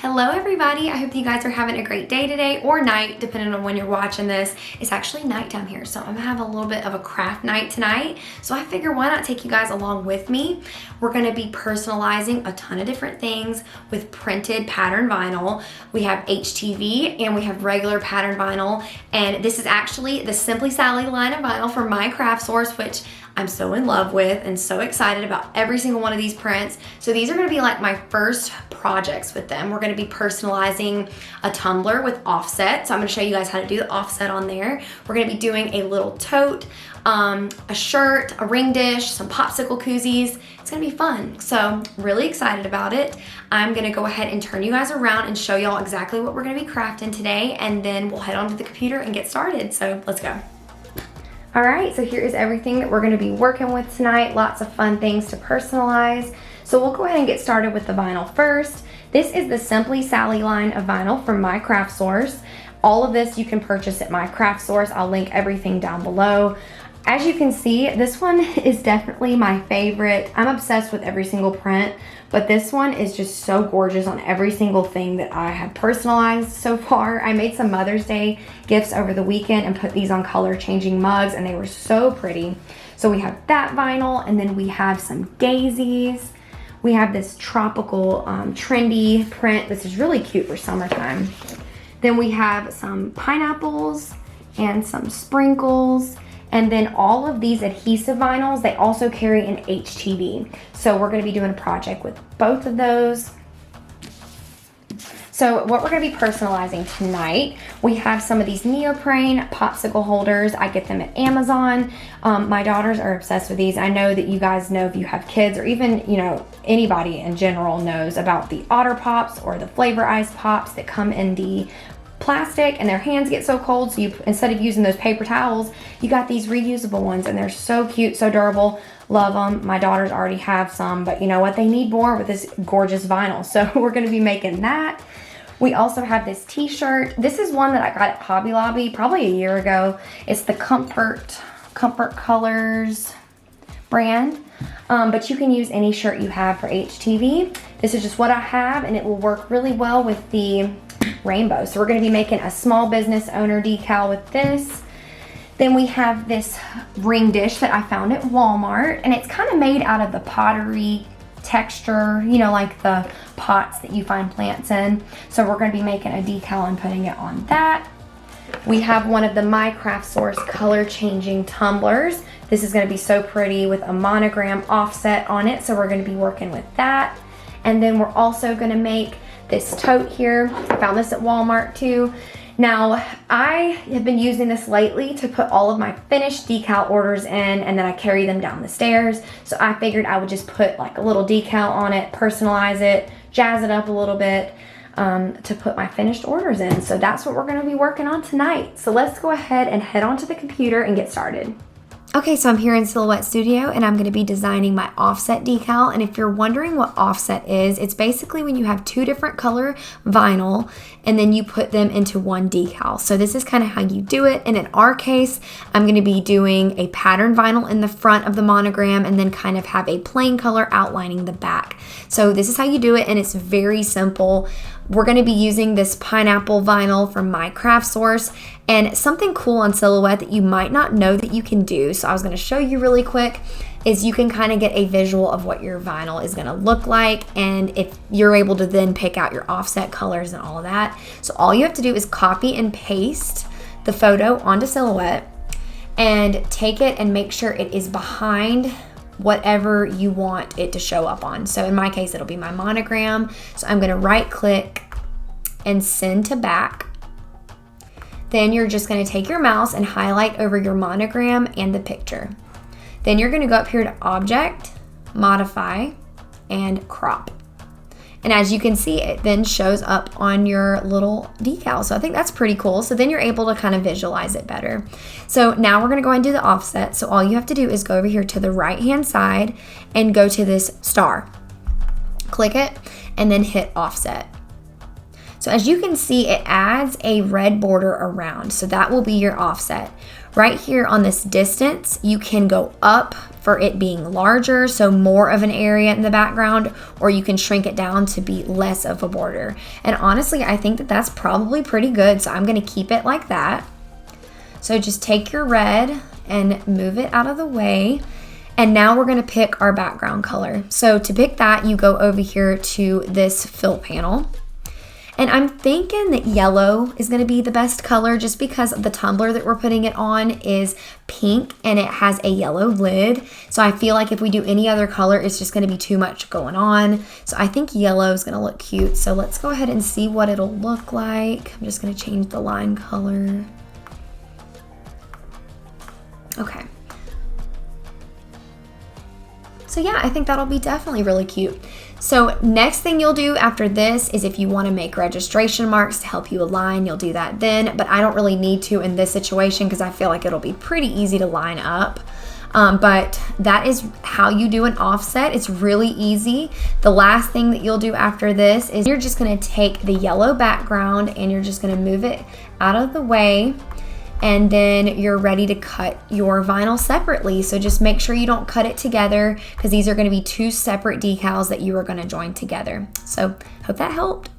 Hello everybody, I hope you guys are having a great day today or night, depending on when you're watching this. It's actually nighttime here, so I'm gonna have a little bit of a craft night tonight. So I figure why not take you guys along with me. We're gonna be personalizing a ton of different things with printed pattern vinyl. We have HTV and we have regular pattern vinyl. And this is actually the Simply Sallie line of vinyl from my craft source, which I'm so in love with and so excited about every single one of these prints. So these are gonna be like my first projects with them. We're gonna be personalizing a tumbler with offset. So I'm gonna show you guys how to do the offset on there. We're gonna be doing a little tote, a shirt, a ring dish, some popsicle koozies. It's gonna be fun. So really excited about it. I'm gonna go ahead and turn you guys around and show y'all exactly what we're gonna be crafting today, and then we'll head onto the computer and get started. So let's go. All right, so here is everything that we're gonna be working with tonight. Lots of fun things to personalize. So we'll go ahead and get started with the vinyl first. This is the Simply Sallie line of vinyl from my craft source. All of this you can purchase at my craft source. I'll link everything down below. As you can see, this one is definitely my favorite. I'm obsessed with every single print, but this one is just so gorgeous on every single thing that I have personalized so far. I made some Mother's Day gifts over the weekend and put these on color changing mugs, and they were so pretty. So we have that vinyl, and then we have some daisies. We have this tropical trendy print. This is really cute for summertime. Then we have some pineapples and some sprinkles. And then all of these adhesive vinyls, they also carry an HTV. So we're gonna be doing a project with both of those. So what we're gonna be personalizing tonight, we have some of these neoprene popsicle holders. I get them at Amazon. My daughters are obsessed with these. I know that you guys know, if you have kids, or even, you know, anybody in general knows about the Otter Pops or the Flavor Ice Pops that come in the plastic, and their hands get so cold, so you, instead of using those paper towels, you got these reusable ones, and they're so cute, so durable. Love them. My daughters already have some, but you know what, they need more with this gorgeous vinyl, so we're going to be making that. We also have this t-shirt. This is one that I got at Hobby Lobby probably a year ago. It's the Comfort Colors brand, but you can use any shirt you have for HTV. This is just what I have, and it will work really well with the rainbow. So we're going to be making a small business owner decal with this. Then we have this ring dish that I found at Walmart, and it's kind of made out of the pottery texture, you know, like the pots that you find plants in. So we're going to be making a decal and putting it on that. We have one of the My Craft Source color changing tumblers. This is going to be so pretty with a monogram offset on it, so we're going to be working with that. And then we're also going to make this tote here. I found this at Walmart too. Now, I have been using this lately to put all of my finished decal orders in, and then I carry them down the stairs. So I figured I would just put like a little decal on it, personalize it, jazz it up a little bit to put my finished orders in. So that's what we're gonna be working on tonight. So let's go ahead and head onto the computer and get started. Okay, so I'm here in Silhouette Studio, and I'm going to be designing my offset decal. And if you're wondering what offset is, it's basically when you have two different color vinyl and then you put them into one decal. So this is kind of how you do it. And in our case, I'm going to be doing a pattern vinyl in the front of the monogram and then kind of have a plain color outlining the back. So this is how you do it, and it's very simple. We're going to be using this pineapple vinyl from my craft source, and something cool on Silhouette that you might not know that you can do, so I was going to show you really quick, is you can kind of get a visual of what your vinyl is going to look like, and if you're able to then pick out your offset colors and all of that. So all you have to do is copy and paste the photo onto Silhouette and take it and make sure it is behind whatever you want it to show up on. So in my case, it'll be my monogram. So I'm going to right click and send to back. Then you're just going to take your mouse and highlight over your monogram and the picture. Then you're going to go up here to Object, Modify, and Crop. And as you can see, it then shows up on your little decal. So I think that's pretty cool. So then you're able to kind of visualize it better. So now we're going to go and do the offset. So all you have to do is go over here to the right-hand side and go to this star. Click it and then hit offset. So as you can see, it adds a red border around. So that will be your offset. right here on this distance, you can go up for it being larger, so more of an area in the background, or you can shrink it down to be less of a border. And honestly, I think that that's probably pretty good, so I'm gonna keep it like that. So just take your red and move it out of the way. And now we're gonna pick our background color. So to pick that, you go over here to this fill panel. And I'm thinking that yellow is gonna be the best color just because the tumbler that we're putting it on is pink and it has a yellow lid. So I feel like if we do any other color, it's just gonna be too much going on. So I think yellow is gonna look cute. So let's go ahead and see what it'll look like. I'm just gonna change the line color. Okay. So yeah, I think that'll be definitely really cute. So next thing you'll do after this is if you want to make registration marks to help you align, you'll do that then, but I don't really need to in this situation because I feel like it'll be pretty easy to line up. But that is how you do an offset. It's really easy. The last thing that you'll do after this is you're just going to take the yellow background and you're just going to move it out of the way. And then you're ready to cut your vinyl separately. So just make sure you don't cut it together because these are gonna be two separate decals that you are gonna join together. So hope that helped.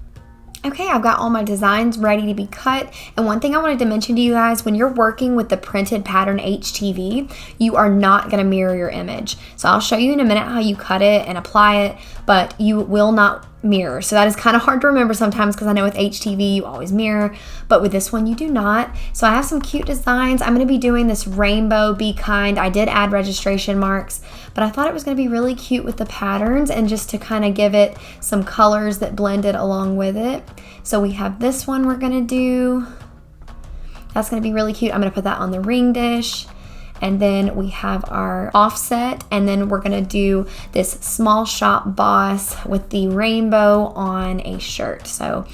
Okay, I've got all my designs ready to be cut. And one thing I wanted to mention to you guys, when you're working with the printed pattern HTV, you are not gonna mirror your image. So I'll show you in a minute how you cut it and apply it, but you will not mirror. So that is kind of hard to remember sometimes because I know with HTV you always mirror, but with this one you do not. So I have some cute designs. I'm going to be doing this rainbow Be Kind. I did add registration marks, but I thought it was going to be really cute with the patterns and just to kind of give it some colors that blended along with it. So we have this one we're going to do. That's going to be really cute. I'm going to put that on the ring dish. And then we have our offset, and then we're gonna do this small shop boss with the rainbow on a shirt. So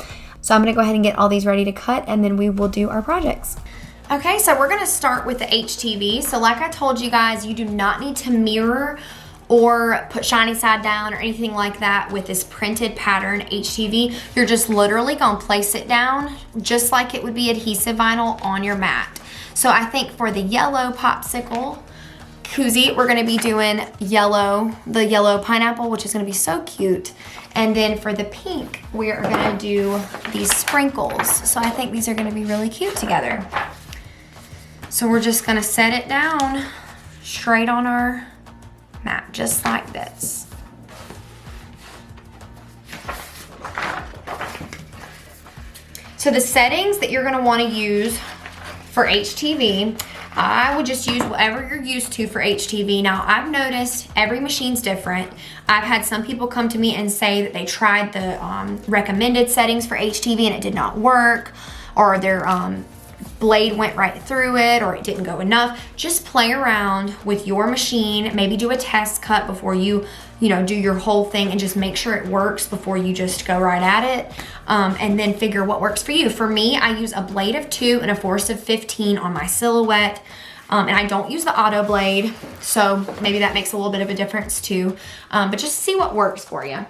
I'm gonna go ahead and get all these ready to cut, and then we will do our projects. Okay, so we're gonna start with the HTV. So like I told you guys, you do not need to mirror or put shiny side down or anything like that with this printed pattern HTV. You're just literally gonna place it down just like it would be adhesive vinyl on your mat. So I think for the yellow popsicle koozie, we're gonna be doing the yellow pineapple, which is gonna be so cute. And then for the pink, we are gonna do these sprinkles. So I think these are gonna be really cute together. So we're just gonna set it down straight on our mat, just like this. So the settings that you're gonna wanna use for HTV, I would just use whatever you're used to for HTV. Now, I've noticed every machine's different. I've had some people come to me and say that they tried the recommended settings for HTV and it did not work, or their blade went right through it, or it didn't go enough. Just play around with your machine. Maybe do a test cut before you do your whole thing, and just make sure it works before you just go right at it. And then figure what works for you. For me, I use a blade of 2 and a force of 15 on my silhouette. And I don't use the auto blade, so maybe that makes a little bit of a difference too. But just see what works for you.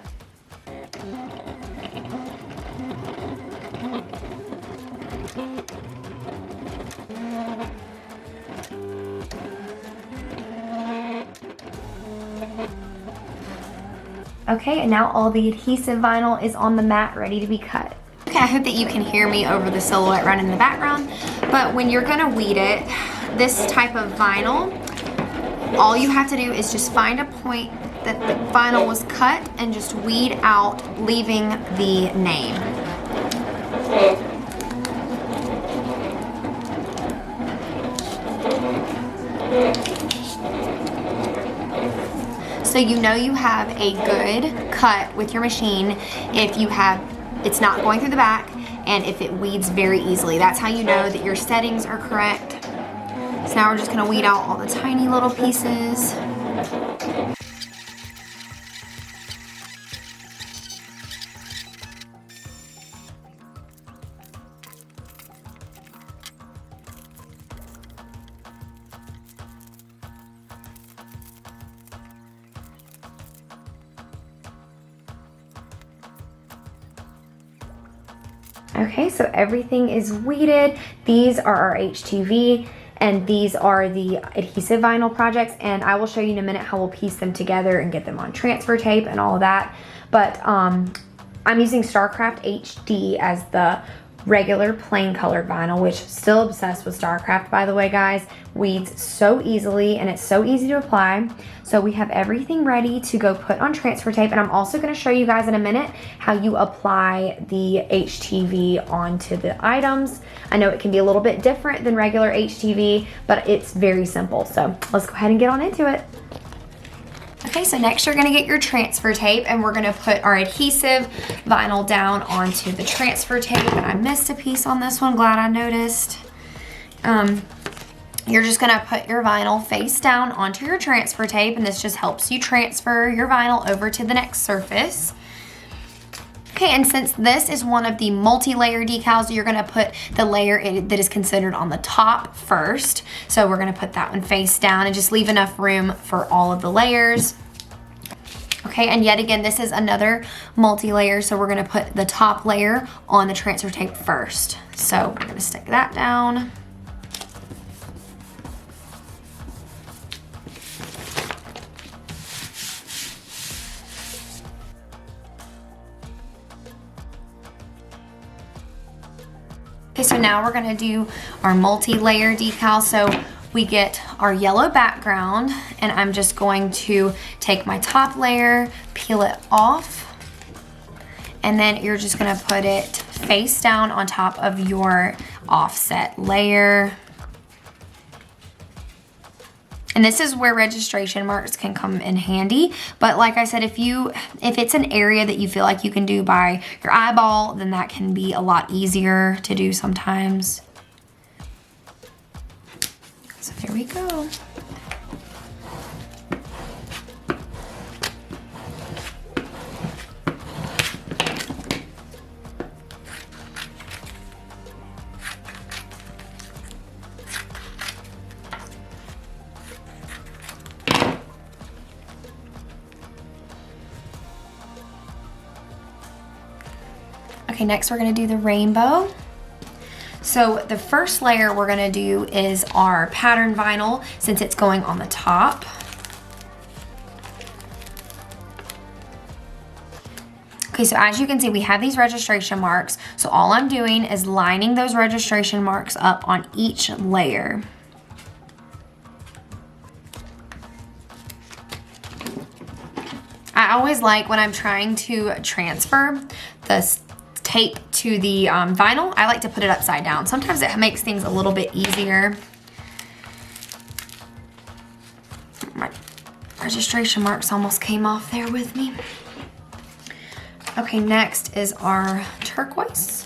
Okay, and now all the adhesive vinyl is on the mat ready to be cut. Okay, I hope that you can hear me over the silhouette running in the background, but when you're gonna weed it, this type of vinyl, all you have to do is just find a point that the vinyl was cut and just weed out, leaving the name. So you know you have a good cut with your machine if it's not going through the back and if it weeds very easily. That's how you know that your settings are correct. So now we're just gonna weed out all the tiny little pieces. Okay, so everything is weeded. These are our HTV, and these are the adhesive vinyl projects, and I will show you in a minute how we'll piece them together and get them on transfer tape and all of that. But I'm using Starcraft HD as the regular plain colored vinyl, which still obsessed with Starcraft, by the way, guys. Weeds so easily and it's so easy to apply. So we have everything ready to go put on transfer tape, and I'm also going to show you guys in a minute how you apply the HTV onto the items. I know it can be a little bit different than regular HTV, but it's very simple. So let's go ahead and get on into it. Okay, so next you're gonna get your transfer tape, and we're gonna put our adhesive vinyl down onto the transfer tape. And I missed a piece on this one, glad I noticed. You're just gonna put your vinyl face down onto your transfer tape, and this just helps you transfer your vinyl over to the next surface. Okay, and since this is one of the multi-layer decals, you're gonna put the layer that is considered on the top first. So we're gonna put that one face down and just leave enough room for all of the layers. Okay, and yet again, this is another multi-layer, so we're gonna put the top layer on the transfer tape first. So we're gonna stick that down. Okay, so now we're gonna do our multi-layer decal. So we get our yellow background, and I'm just going to take my top layer, peel it off, and then you're just gonna put it face down on top of your offset layer. And this is where registration marks can come in handy. But like I said, if it's an area that you feel like you can do by your eyeball, then that can be a lot easier to do sometimes. So there we go. Okay, next we're gonna do the rainbow. So the first layer we're gonna do is our pattern vinyl, since it's going on the top. Okay, so as you can see, we have these registration marks. So all I'm doing is lining those registration marks up on each layer. I always like when I'm trying to transfer the tape to the vinyl, I like to put it upside down. Sometimes it makes things a little bit easier. My registration marks almost came off there with me. Okay, next is our turquoise.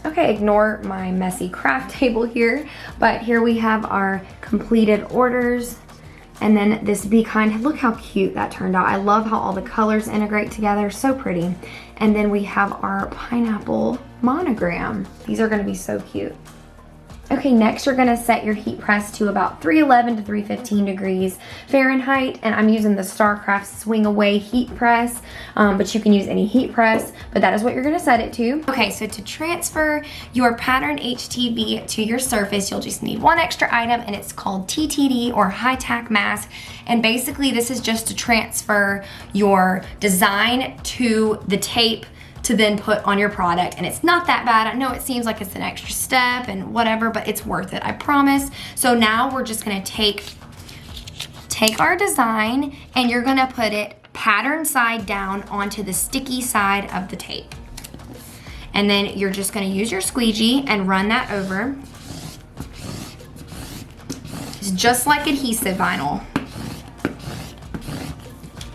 Okay, ignore my messy craft table here, but here we have our completed orders. And then this Be Kind, look how cute that turned out. I love how all the colors integrate together, so pretty. And then we have our pineapple monogram. These are gonna be so cute. Okay, next you're gonna set your heat press to about 311 to 315 degrees Fahrenheit, and I'm using the Starcraft Swing Away heat press, but you can use any heat press, but that is what you're gonna set it to. Okay, so to transfer your pattern HTV to your surface, you'll just need one extra item, and it's called TTD, or high tack mask. And basically this is just to transfer your design to the tape to then put on your product, and it's not that bad. I know it seems like it's an extra step and whatever, but it's worth it, I promise. So now we're just gonna take our design, and you're gonna put it pattern side down onto the sticky side of the tape. And then you're just gonna use your squeegee and run that over. It's just like adhesive vinyl.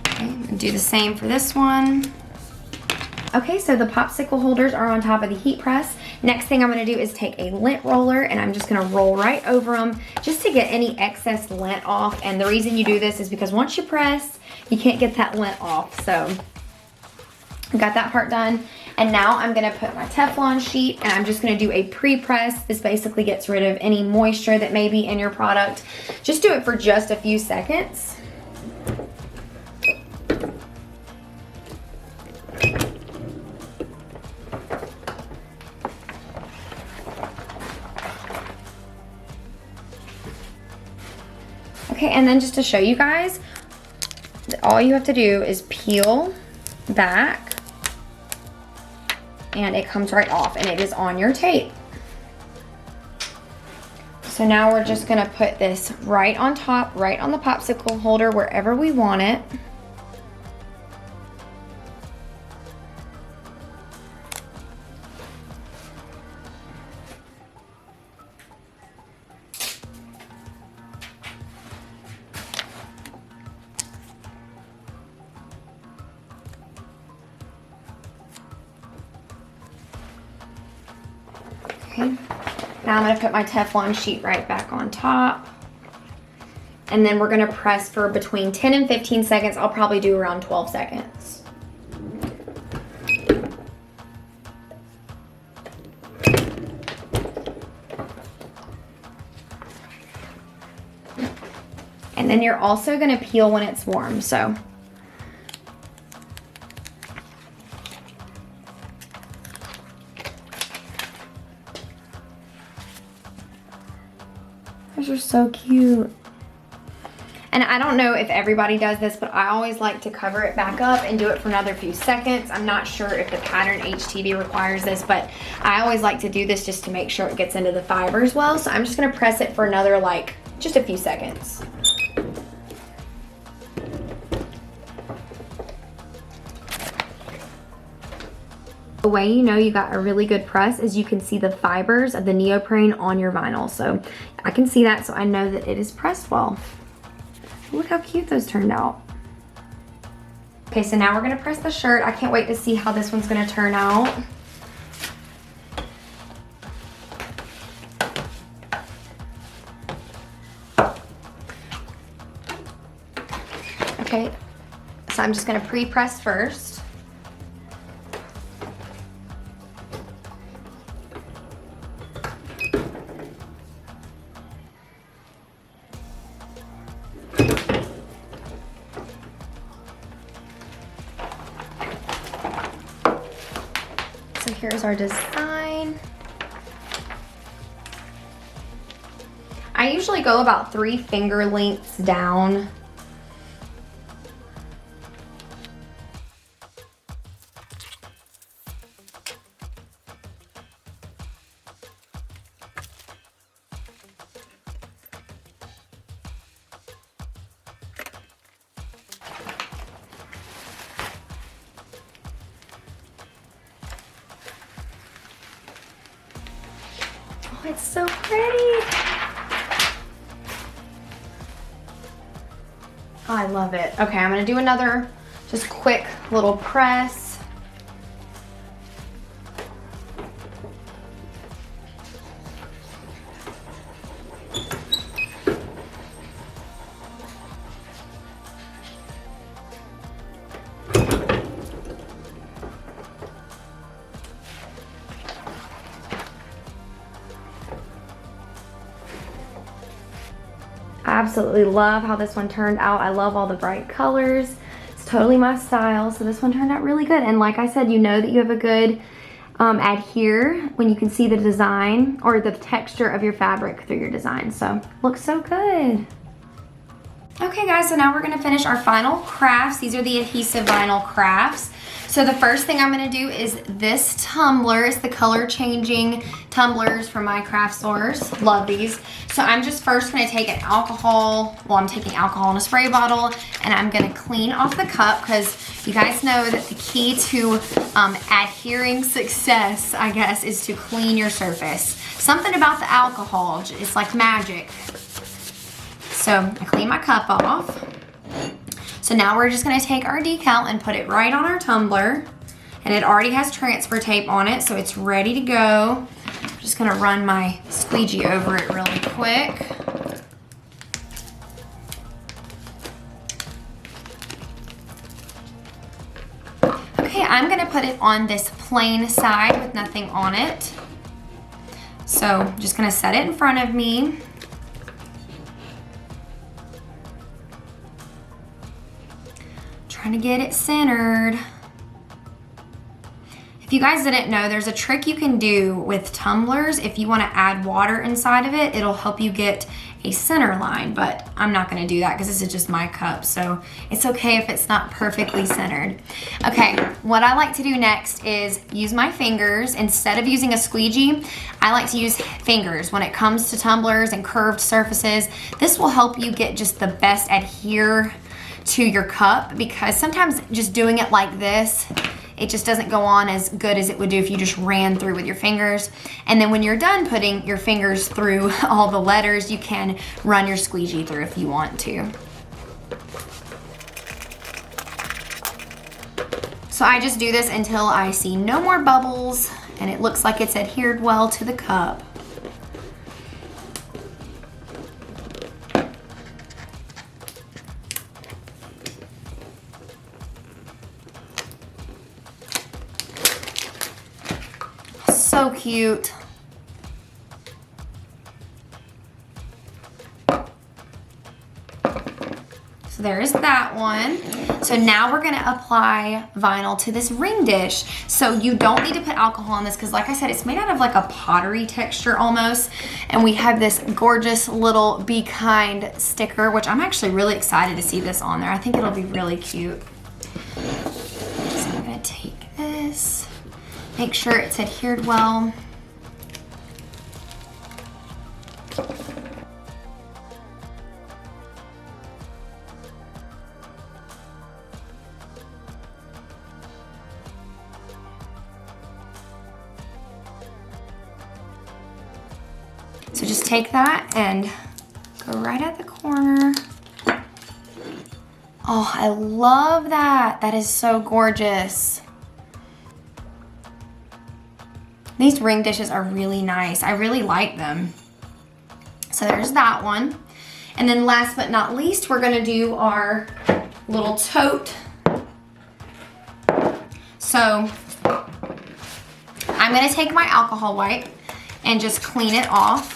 Okay, and do the same for this one. Okay, so the popsicle holders are on top of the heat press. Next thing I'm gonna do is take a lint roller, and I'm just gonna roll right over them just to get any excess lint off. And the reason you do this is because once you press, you can't get that lint off. So I got that part done. And now I'm gonna put my Teflon sheet and I'm just gonna do a pre-press. This basically gets rid of any moisture that may be in your product. Just do it for just a few seconds. Okay, and then just to show you guys, all you have to do is peel back and it comes right off and it is on your tape. So now we're just gonna put this right on top, right on the popsicle holder, wherever we want it. Okay. Now I'm gonna put my Teflon sheet right back on top. And then we're gonna press for between 10 and 15 seconds. I'll probably do around 12 seconds. And then you're also gonna peel when it's warm, so. Those are so cute. And I don't know if everybody does this, but I always like to cover it back up and do it for another few seconds. I'm not sure if the pattern HTV requires this, but I always like to do this just to make sure it gets into the fibers well. So I'm just gonna press it for another, like, just a few seconds. The way you know you got a really good press is you can see the fibers of the neoprene on your vinyl. So I can see that, so I know that it is pressed well. Look how cute those turned out. Okay, so now we're gonna press the shirt. I can't wait to see how this one's gonna turn out. Okay, so I'm just gonna pre-press first. So here's our design. I usually go about 3 finger lengths down. Oh, it's so pretty. Oh, I love it. Okay, I'm gonna do another just quick little press. I absolutely love how this one turned out. I love all the bright colors. It's totally my style, so this one turned out really good. And like I said, you know that you have a good adhere when you can see the design or the texture of your fabric through your design. So looks so good. Okay guys, so now we're gonna finish our final crafts. These are the adhesive vinyl crafts. So the first thing I'm gonna do is this tumbler. It's the color changing tumblers from my craft stores. Love these. So I'm just first gonna take an alcohol, well, I'm taking alcohol in a spray bottle, and I'm gonna clean off the cup because you guys know that the key to adhering success, I guess, is to clean your surface. Something about the alcohol, it's like magic. So I clean my cup off. So now we're just gonna take our decal and put it right on our tumbler. And it already has transfer tape on it, so it's ready to go. I'm just gonna run my squeegee over it really quick. Okay, I'm gonna put it on this plain side with nothing on it. So just gonna set it in front of me. Trying to get it centered. If you guys didn't know, there's a trick you can do with tumblers. If you want to add water inside of it, it'll help you get a center line, but I'm not going to do that because this is just my cup, so it's okay if it's not perfectly centered. Okay, what I like to do next is use my fingers. Instead of using a squeegee, I like to use fingers when it comes to tumblers and curved surfaces. This will help you get just the best adhere to your cup, because sometimes just doing it like this, it just doesn't go on as good as it would do if you just ran through with your fingers. And then when you're done putting your fingers through all the letters, you can run your squeegee through if you want to. So I just do this until I see no more bubbles and it looks like it's adhered well to the cup. So cute. So there's that one. So now we're gonna apply vinyl to this ring dish. So you don't need to put alcohol on this because, like I said, it's made out of like a pottery texture almost. And we have this gorgeous little Be Kind sticker, which I'm actually really excited to see this on there. I think it'll be really cute. So I'm gonna take this, make sure it's adhered well. So just take that and go right at the corner. Oh, I love that. That is so gorgeous. These ring dishes are really nice. I really like them. So there's that one. And then last but not least, we're gonna do our little tote. So I'm gonna take my alcohol wipe and just clean it off.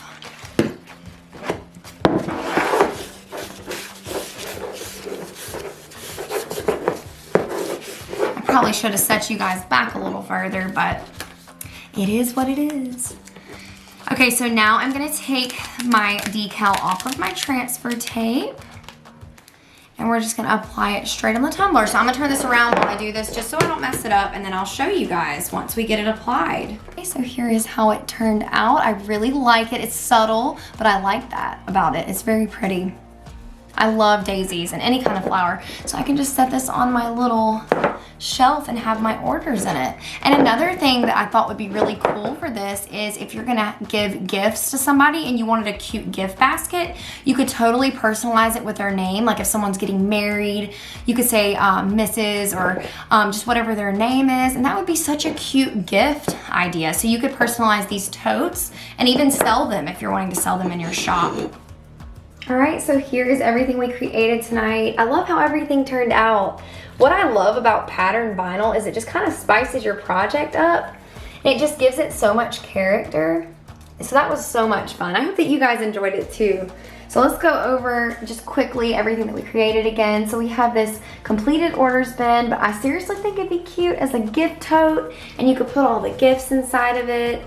I probably should have set you guys back a little further, but it is what it is. Okay, so now I'm gonna take my decal off of my transfer tape and we're just gonna apply it straight on the tumbler. So I'm gonna turn this around while I do this just so I don't mess it up, and then I'll show you guys once we get it applied. Okay, so here is how it turned out. I really like it. It's subtle, but I like that about it. It's very pretty. I love daisies and any kind of flower. So I can just set this on my little shelf and have my orders in it. And another thing that I thought would be really cool for this is if you're gonna give gifts to somebody and you wanted a cute gift basket, you could totally personalize it with their name. Like if someone's getting married, you could say Mrs. or just whatever their name is, and that would be such a cute gift idea. So you could personalize these totes and even sell them if you're wanting to sell them in your shop. All right, so here is everything we created tonight. I love how everything turned out. What I love about pattern vinyl is it just kind of spices your project up and it just gives it so much character. So that was so much fun. I hope that you guys enjoyed it too. So let's go over just quickly everything that we created again. So we have this completed orders bin, but I seriously think it'd be cute as a gift tote and you could put all the gifts inside of it.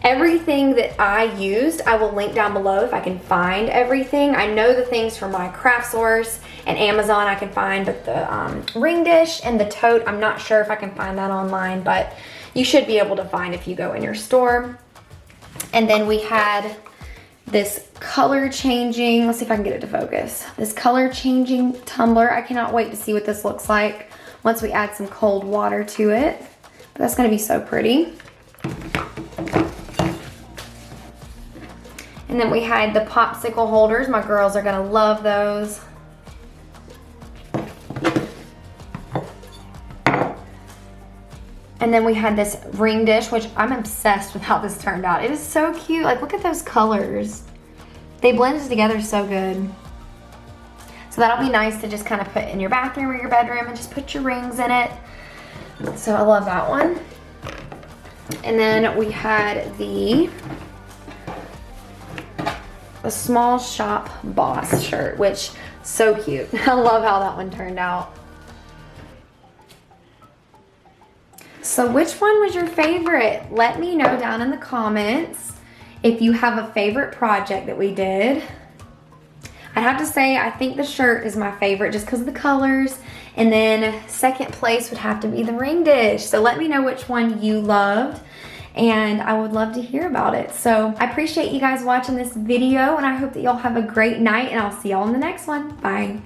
Everything that I used, I will link down below if I can find everything. I know the things from my craft source and Amazon I can find, but the ring dish and the tote, I'm not sure if I can find that online, but you should be able to find if you go in your store. And then we had this color changing, let's see if I can get it to focus. This color changing tumbler. I cannot wait to see what this looks like once we add some cold water to it. But that's gonna be so pretty. And then we had the popsicle holders. My girls are gonna love those. And then we had this ring dish, which I'm obsessed with how this turned out. It is so cute. Like, look at those colors. They blended together so good. So that'll be nice to just kind of put in your bathroom or your bedroom and just put your rings in it. So I love that one. And then we had the small shop boss shirt, which so cute. I love how that one turned out. So which one was your favorite? Let me know down in the comments if you have a favorite project that we did. I'd have to say I think the shirt is my favorite just because of the colors. And then second place would have to be the ring dish. So let me know which one you loved, and I would love to hear about it. So I appreciate you guys watching this video, and I hope that y'all have a great night, and I'll see y'all in the next one. Bye.